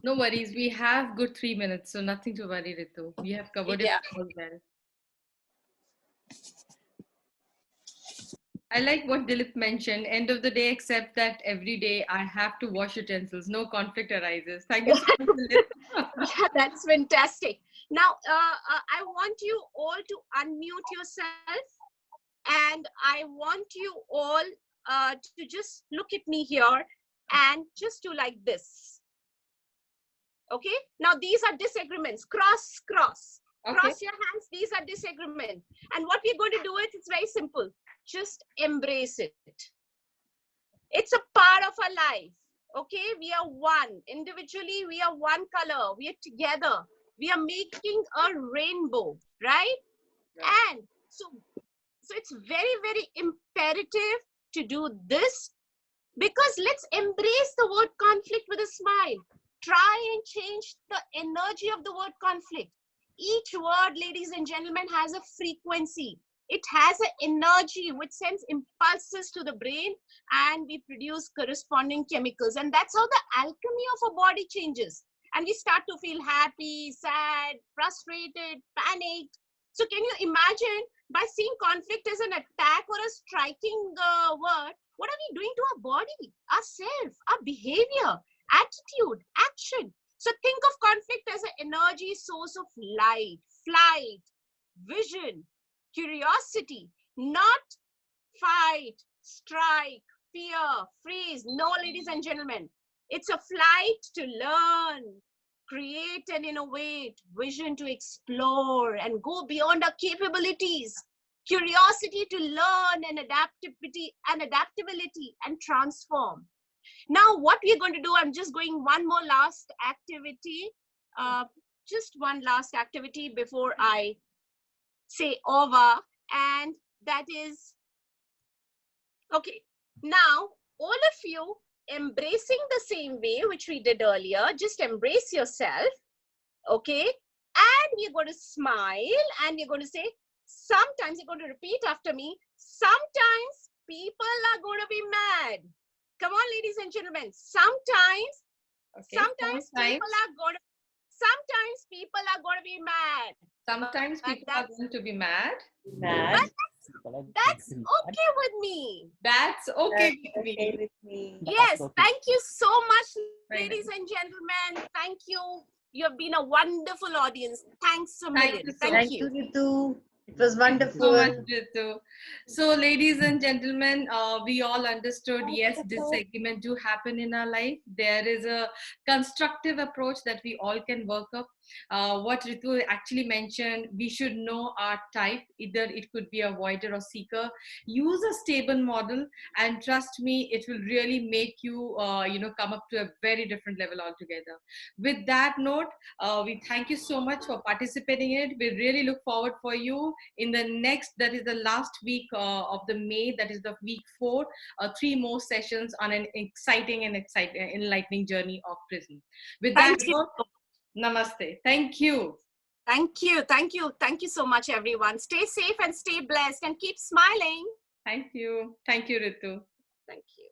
No worries. We have good 3 minutes, so nothing to worry, Ritu. We have covered it all well. I like what Dilip mentioned. End of the day, except that every day I have to wash utensils. No conflict arises. Thank you so much, Dilip. Yeah, that's fantastic. Now, I want you all to unmute yourself, and I want you all to just look at me here and just do like this. Okay? Now, these are disagreements. Cross. Okay. Cross your hands. These are disagreements. And what we're going to do it's very simple. Just embrace it. It's a part of our life. Okay? We are one. Individually, we are one color. We are together. We are making a rainbow, right? And so it's very, very imperative to do this, because let's embrace the word conflict with a smile. Try and change the energy of the word conflict. Each word, ladies and gentlemen, has a frequency. It has an energy which sends impulses to the brain, and we produce corresponding chemicals. And that's how the alchemy of a body changes. And we start to feel happy, sad, frustrated, panicked. So can you imagine, by seeing conflict as an attack or a striking word, what are we doing to our body, ourself, our behavior, attitude, action? So think of conflict as an energy source of light, flight, vision, curiosity, not fight, strike, fear, freeze. No, ladies and gentlemen, it's a flight to learn, create and innovate, vision to explore and go beyond our capabilities, curiosity to learn, and adaptability and transform. Now, what we're going to do, I'm just going one more last activity, just one last activity before I say over, and that is, okay, now all of you embracing the same way which we did earlier. Just embrace yourself, okay? And we're going to smile and we're going to say, sometimes you're going to repeat after me, sometimes people are going to be mad. Come on, ladies and gentlemen. Sometimes people are going to be mad. Sometimes people are going to be mad. But that's okay with me. That's okay with me. Yes, thank you so much, ladies and gentlemen. Thank you. You have been a wonderful audience. Thanks a million. Thank you. Ritu. It was wonderful. So much, Ritu. So, ladies and gentlemen, we all understood, yes, disagreement do happen in our life. There is a constructive approach that we all can work up. What Ritu actually mentioned, we should know our type. Either it could be avoider or seeker. Use a stable model, and trust me, it will really make you, come up to a very different level altogether. With that note, we thank you so much for participating in it. We really look forward for you in the next, that is the last week of the May, that is the week 4, 3 more sessions on an exciting and enlightening journey of Prism. With that note, namaste. Thank you. Thank you. Thank you. Thank you so much, everyone. Stay safe and stay blessed and keep smiling. Thank you. Thank you, Ritu. Thank you.